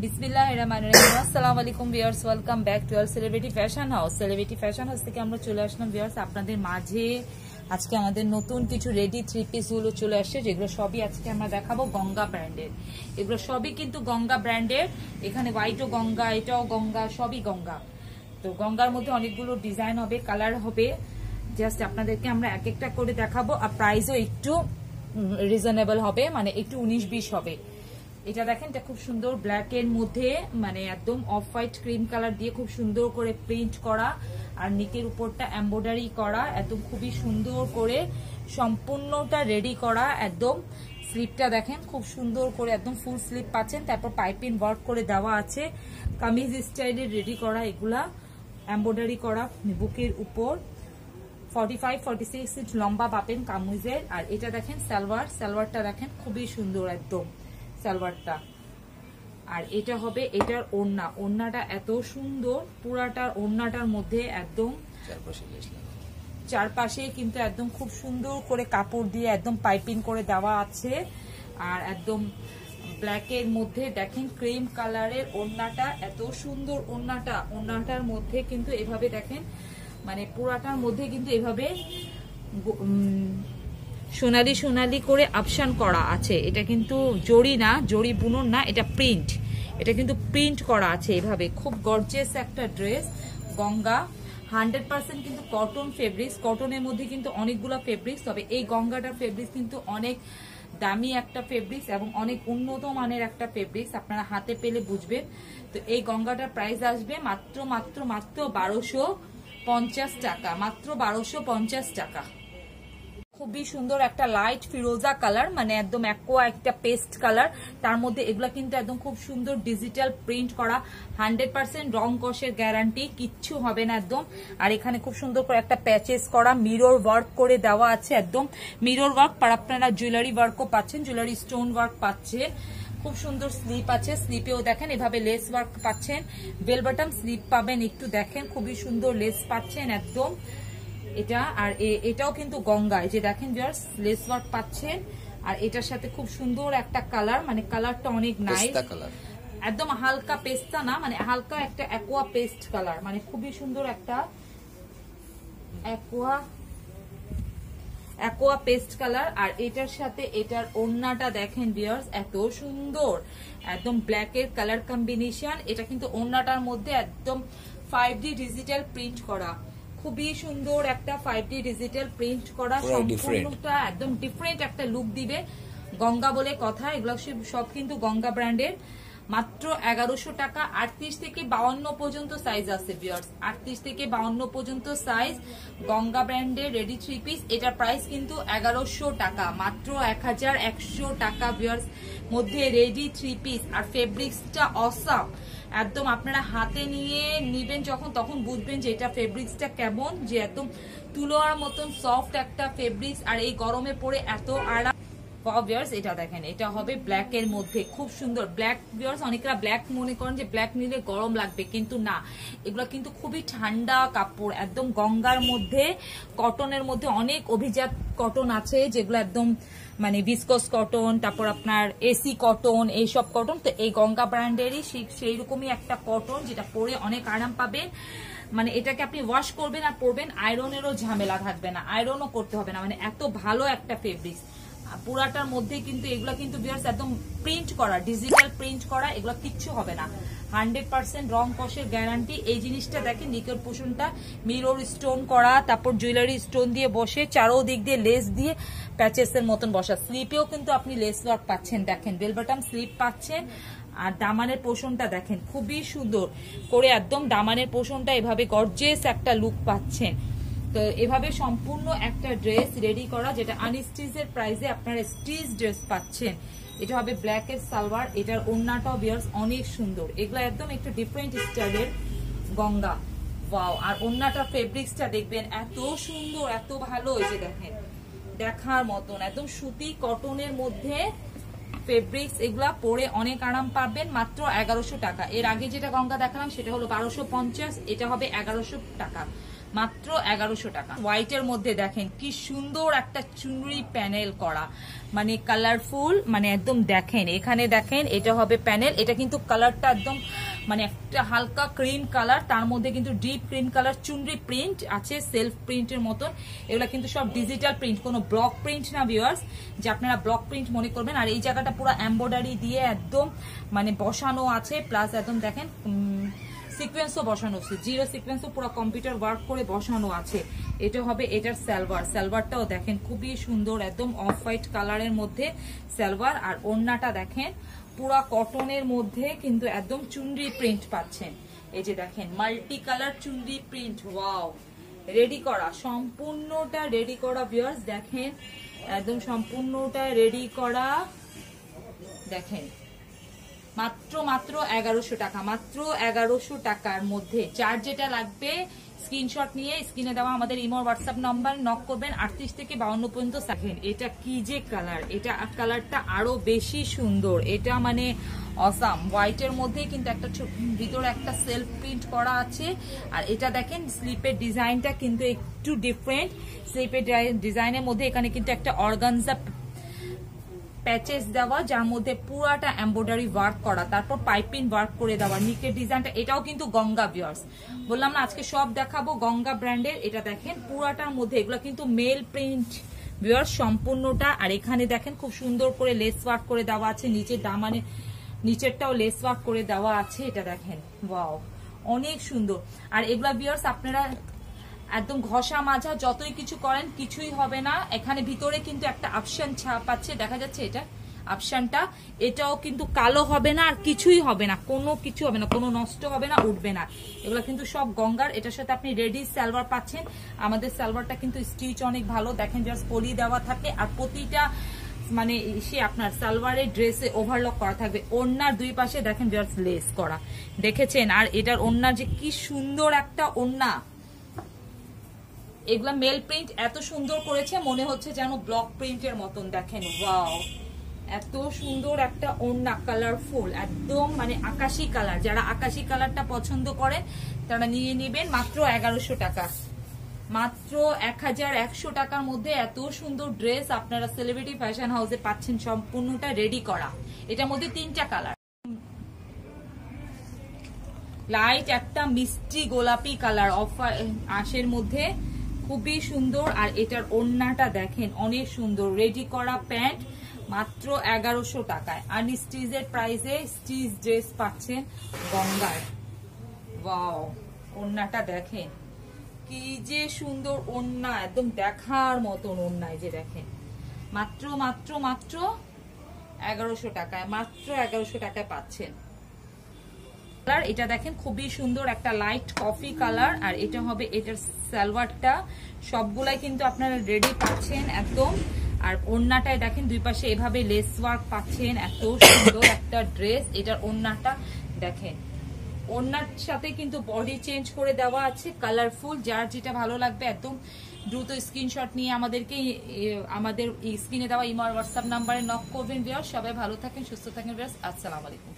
বিসমিল্লাহিররহমানিররহিম। আসসালামু আলাইকুম viewers, welcome back to our celebrity fashion house. Celebrity fashion house থেকে আমরা চলে আসলাম ভিউয়ার্স আপনাদের মাঝে। আজকে আমাদের নতুন কিছু রেডি থ্রি পিস গুলো চলে আসছে, যেগুলো সবই আজকে আমরা দেখাবো গঙ্গা ব্র্যান্ডের। এগুলো সবই কিন্তু গঙ্গা ব্র্যান্ডের। এখানে হোয়াইটও গঙ্গা, এটাও গঙ্গা, সবই গঙ্গা। তো গঙ্গার মধ্যে অনেকগুলো ডিজাইন হবে, কালার হবে। জাস্ট আপনাদেরকে আমরা এক একটা করে দেখাবো, আর প্রাইসও একটু রিজনেবল হবে, মানে একটু 19-20 হবে। এটা দেখেন, এটা খুব সুন্দর ব্ল্যাক এর মধ্যে, মানে একদম অফ হোয়াইট ক্রিম কালার দিয়ে খুব সুন্দর করে প্রিন্ট করা, আর নিকের উপরটা এমব্রয়ডারি করা, একদম খুবই সুন্দর করে সম্পূর্ণটা রেডি করা। একদম স্লিপটা দেখেন খুব সুন্দর করে একদম ফুল স্লিপ পাচ্ছেন, তারপর পাইপিং ওয়ার্ক করে দেওয়া আছে, কামিজ স্টাইলের রেডি করা, এগুলা এমব্রয়ডারি করা বুকের উপর। 45-46 ইঞ্চ লম্বা পাবেন কামিজের। আর এটা দেখেন সালোয়ারটা দেখেন খুবই সুন্দর একদম সালোয়ারটা। আর এটা হবে এটার ওড়নাটা এত সুন্দর, পুরাটার ওড়নাটার মধ্যে একদম চারপাশে কিন্তু একদম খুব সুন্দর করে কাপড় দিয়ে একদম পাইপিং করে দেওয়া আছে। আর একদম ব্ল্যাক এর মধ্যে দেখেন ক্রিম কালারের ওড়নাটা, এত সুন্দর ওড়নাটার মধ্যে কিন্তু এভাবে দেখেন, মানে পুরাটার মধ্যে কিন্তু এভাবে সোনালি সোনালি করে অপশন করা আছে। এটা কিন্তু জড়ি না, জড়ি বুনন না, এটা প্রিন্ট। এটা কিন্তু প্রিন্ট করা আছে এভাবে। খুব গর্জিয়াস একটা ড্রেস, গঙ্গা 100% কিন্তু কটন ফেব্রিক্স। কটনের মধ্যে কিন্তু অনেকগুলো ফেব্রিক্স, তবে এই গঙ্গাটার ফেব্রিক্স কিন্তু অনেক দামি একটা ফেব্রিক্স এবং অনেক উন্নত মানের একটা ফেব্রিক্স, আপনারা হাতে পেলে বুঝবেন। তো এই গঙ্গাটার প্রাইস আসবে মাত্র 1250 টাকা, মাত্র 1250 টাকা। খুবই সুন্দর একটা লাইট ফিরোজা কালার, মানে একদম অ্যাকোয়া একটা পেস্ট কালার। তার মধ্যে এগুলা কিন্তু একদম খুব সুন্দর ডিজিটাল প্রিন্ট করা, 100% রং কষের গ্যারান্টি, কিচ্ছু হবে না একদম। আর এখানে খুব সুন্দর করে একটা প্যাচেস করা মিরর ওয়ার্ক করে দেওয়া আছে, একদম মিরর ওয়ার্ক। আর আপনারা জুয়েলারি ওয়ার্কও পাচ্ছেন, জুয়েলারি স্টোন ওয়ার্ক পাচ্ছেন। খুব সুন্দর স্লিপ আছে, স্লিপেও দেখেন এভাবে লেস ওয়ার্ক পাচ্ছেন, বেল বটম স্লিপ পাবেন, একটু দেখেন খুবই সুন্দর লেস পাচ্ছেন একদম এটা। আর এটাও কিন্তু গঙ্গায়, যে দেখেন ভিউয়ার্স লেস ওয়ার্ক পাচ্ছেন। আর এটার সাথে খুব সুন্দর একটা কালার, মানে কালারটা অনেক নাইস, একদম হালকা পেস্তা না, মানে হালকা একটা অ্যাকোয়া পেস্ট কালার, মানে খুবই সুন্দর একটা অ্যাকোয়া পেস্ট কালার। আর এটার সাথে এটার ওড়নাটা দেখেন ভিউয়ার্স, এত সুন্দর একদম ব্ল্যাক এর কালার কম্বিনেশন। এটা কিন্তু ওড়নাটার মধ্যে একদম 5D ডিজিটাল প্রিন্ট করা, খুবই সুন্দর একটা 5D ডিজিটাল প্রিন্ট করা, সম্পূর্ণটা একদম ডিফারেন্ট একটা লুক দিবে। গঙ্গা বলে কথা, এগুলো সব কিন্তু গঙ্গা ব্র্যান্ডের। মাত্র 1100 টাকা। 38 থেকে 52 পর্যন্ত সাইজ আছে ভিউয়ার্স, 38 থেকে 52 পর্যন্ত সাইজ গঙ্গা ব্র্যান্ডের রেডি থ্রি পিস। এটার প্রাইস কিন্তু 1100 টাকা, মাত্র 1100 টাকা ভিউয়ার্স মধ্যে রেডি থ্রি পিস। আর ফেব্রিক্সটা অসাম একদম, আপনারা হাতে নিয়ে নিবেন যখন, তখন বুঝবেন যে এটা ফেব্রিক্সটা কেমন, যে একদম তুলোর মতন সফট একটা ফেব্রিক্স। আর এই গরমে পরে এত আরাম। ভিউয়ার্স এটা দেখেন, এটা হবে ব্ল্যাক এর মধ্যে, খুব সুন্দর ব্ল্যাক। ভিউয়ার্স অনেকরা ব্ল্যাক মনে করেন যে ব্ল্যাক নিলে গরম লাগবে, কিন্তু না, এগুলো কিন্তু খুবই ঠান্ডা কাপড়, একদম গঙ্গার মধ্যে। কটনের মধ্যে অনেক অভিজাত কটন আছে, যেগুলো একদম মানে ভিসকস কটন, তারপর আপনার এসি কটন, এইসব কটন। তো এই গঙ্গা ব্র্যান্ডেরই সেই রকমই একটা কটন, যেটা পরে অনেক আরাম পাবেন। মানে এটাকে আপনি ওয়াশ করবেন আর পরবেন, আয়রনেরও ঝামেলা থাকবে না, আয়রনও করতে হবে না, মানে এত ভালো একটা ফেব্রিক্স। পুরাটার মধ্যে কিন্তু এগুলা কিন্তু ভিউয়ার্স একদম প্রিন্ট করা, ডিজিটাল প্রিন্ট করা, এগুলা কিচ্ছু হবে না, 100% রং কষের গ্যারান্টি। এই জিনিসটা দেখেন, নিকের পোষণটা মিরর স্টোন করা, তারপর জুয়েলারি স্টোন দিয়ে বসে, চারোদিক দিয়ে লেস দিয়ে প্যাচেসের মতন বসা। স্লিপেও কিন্তু আপনি লেস ওয়ার্ক পাচ্ছেন, দেখেন বেল বটম স্লিপ পাচ্ছেন। আর দামানের পোষণটা দেখেন খুবই সুন্দর করে, একদম দামানের পোষণটা এভাবে গর্জিয়াস একটা লুক পাচ্ছেন। তো এভাবে সম্পূর্ণ একটা ড্রেস রেডি করা, যেটা আনস্টিচের প্রাইসে আপনারা স্টিচ ড্রেস পাচ্ছেন। এটা হবে ব্ল্যাক এর সালোয়ার, এটার ওড়নাটাও ভিউয়ার্স অনেক সুন্দর। এগুলো একদম একটু ডিফারেন্ট স্টাইলের গঙ্গা, ওয়াও। আর ওড়নাটা ফেব্রিক্সটা দেখবেন এত সুন্দর, এত ভালো, এই যে দেখেন দেখার মতন, একদম সুতি কটনের মধ্যে ফেব্রিক্স। এগুলা পরে অনেক আরাম পাবেন, মাত্র 1100 টাকা। এর আগে যেটা গঙ্গা দেখালাম সেটা হলো 1250, এটা হবে 1100 টাকা, মাত্র 1100 টাকা। হোয়াইটের মধ্যে দেখেন কি সুন্দর একটা চুনরি প্যানেল করা, মানে কালারফুল, মানে একদম দেখেন এখানে দেখেন এটা হবে প্যানেল। এটা কিন্তু কালারটা একদম মানে একটা হালকা ক্রিম কালার, তার মধ্যে কিন্তু ডিপ ক্রিম কালার চুনরি প্রিন্ট আছে, সেলফ প্রিন্টের মতন। এগুলা কিন্তু সব ডিজিটাল প্রিন্ট, কোনো ব্লক প্রিন্ট না ভিউয়ার্স, যে আপনারা ব্লক প্রিন্ট মনে করবেন। আর এই জায়গাটা পুরো এমব্রয়ডারি দিয়ে একদম মানে বসানো আছে, প্লাস একদম দেখেন সিকোয়েন্সও বসানো আছে, জিরো সিকোয়েন্সও পুরো কম্পিউটার ওয়ার্ক করে বসানো আছে। এটা হবে এটার সালোয়ার। সালোয়ারটাও দেখেন খুবই সুন্দর, একদম অফ হোয়াইট কালারের মধ্যে সালোয়ার। আর ওড়নাটা দেখেন পুরা কটনের মধ্যে কিন্তু একদম চুনরি প্রিন্ট পাচ্ছেন। এই যে দেখেন মাল্টি কালার চুনরি প্রিন্ট, ওয়াও, রেডি করা, সম্পূর্ণটা রেডি করা ভিউয়ার্স। দেখেন একদম সম্পূর্ণটা রেডি করা, দেখেন মাত্র 1100 টাকা, মাত্র 1100 টাকার মধ্যে। যার যেটা লাগবে স্ক্রিনশট নিয়ে স্ক্রিনে দেওয়া আমাদের ইমো হোয়াটসঅ্যাপ নাম্বার নক করবেন। 38 থেকে 52 পর্যন্ত দেখেন এটা কি যে কালার, এটা কালারটা আরো বেশি সুন্দর, এটা মানে অসাম। হোয়াইটের মধ্যে কিন্তু একটা ভিতরে একটা সেলফ প্রিন্ট করা আছে। আর এটা দেখেন স্লিপের ডিজাইনটা কিন্তু একটু ডিফারেন্ট, স্লিপের ডিজাইনের মধ্যে এখানে কিন্তু একটা অর্গানজা প্যাচেস দেওয়া, যার মধ্যে পুরাটা এমব্রয়ডারি ওয়ার্ক করা, তারপর পাইপিং ওয়ার্ক করে দেওয়া। নিকের ডিজাইনটা এটাও কিন্তু গঙ্গা ভিউয়ার্স, বললাম না আজকে সব দেখাবো গঙ্গা ব্র্যান্ডের। এটা দেখেন পুরাটার মধ্যে এগুলো কিন্তু মেল প্রিন্ট ভিউয়ার্স সম্পূর্ণটা। আর এখানে দেখেন খুব সুন্দর করে লেস ওয়ার্ক করে দেওয়া আছে, নিচের দামানে নিচেরটাও লেস ওয়ার্ক করে দেওয়া আছে। এটা দেখেন ওয়াও, অনেক সুন্দর। আর এগুলা ভিউয়ার্স আপনারা একদম ঘষা মাজা যতই কিছু করেন কিছুই হবে না। এখানে ভিতরে কিন্তু একটা অপশন ছাপ আছে, দেখা যাচ্ছে এটা অপশনটা, এটাও কিন্তু কালো হবে না, আর কিছুই হবে না, কোনো কিছু হবে না, কোনো নষ্ট হবে না, উঠবে না। এগুলো কিন্তু সব গঙ্গার। এটার সাথে আপনি রেডি সালোয়ার পাচ্ছেন। আমাদের সালোয়ারটা কিন্তু স্টিচ অনেক ভালো, দেখেন জাস্ট পলি দেওয়া থাকে। আর প্রতিটা মানে সে আপনার সালোয়ারের ড্রেসে ওভারলক করা থাকবে। ওড়নার দুই পাশে দেখেন জাস্ট লেস করা, দেখেছেন? আর এটার ওড়না যে কি সুন্দর একটা ওড়না, এগুলা মেল প্রিন্ট এত সুন্দর করেছে মনে হচ্ছে যেন ব্লক প্রিন্টের মতন। দেখেন ওয়াও, এত সুন্দর একটা ওড়না, কালারফুল একদম মানে আকাশি কালার। যারা আকাশি কালারটা পছন্দ করেন তারা নিয়ে নেবেন। মাত্র 1100 টাকা, মাত্র 1100 টাকার মধ্যে এত সুন্দর ড্রেস আপনারা সেলিব্রিটি ফ্যাশন হাউসে পাচ্ছেন, সম্পূর্ণটা রেডি করা। এটার মধ্যে 3টা কালার, লাইট একটা মিষ্টি গোলাপি কালার, অফ আশের মধ্যে খুবই সুন্দর। আর এটার ওড়নাটা দেখেন অনেক সুন্দর, রেডি করা প্যান্ট, মাত্র 1100 টাকায়। আর স্টিচের প্রাইসে স্টিচ ড্রেস পাচ্ছেন গঙ্গার। ওয়াও, ওড়নাটা দেখেন কি যে সুন্দর ওড়না, একদম দেখার মতন ওড়না। যে দেখেন মাত্র মাত্র মাত্র 1100 টাকায়, মাত্র 1100 টাকায় পাচ্ছেন। এটা দেখেন খুবই সুন্দর একটা লাইট কফি কালার। আর এটা হবে এটার সালোয়ারটা, সবগুলাই কিন্তু আপনারা রেডি পাচ্ছেন একদম। আর ওড়নাটায় দেখেন দুই পাশে এভাবে লেস ওয়ার্ক পাচ্ছেন, এত সুন্দর একটা ড্রেস। এটার ওড়নাটা দেখেন, ওড়নার সাথে কিন্তু বডি চেঞ্জ করে দেওয়া আছে, কালারফুল। যার যেটা ভালো লাগবে একদম দ্রুত স্ক্রিনশট নিয়ে আমাদেরকে আমাদের স্ক্রিনে দেওয়া ইমো আর হোয়াটসঅ্যাপ নাম্বারে নক করবেন ভিউয়ার্স। সবাই ভালো থাকেন, সুস্থ থাকেন ভিউয়ার্স। আসসালামু আলাইকুম।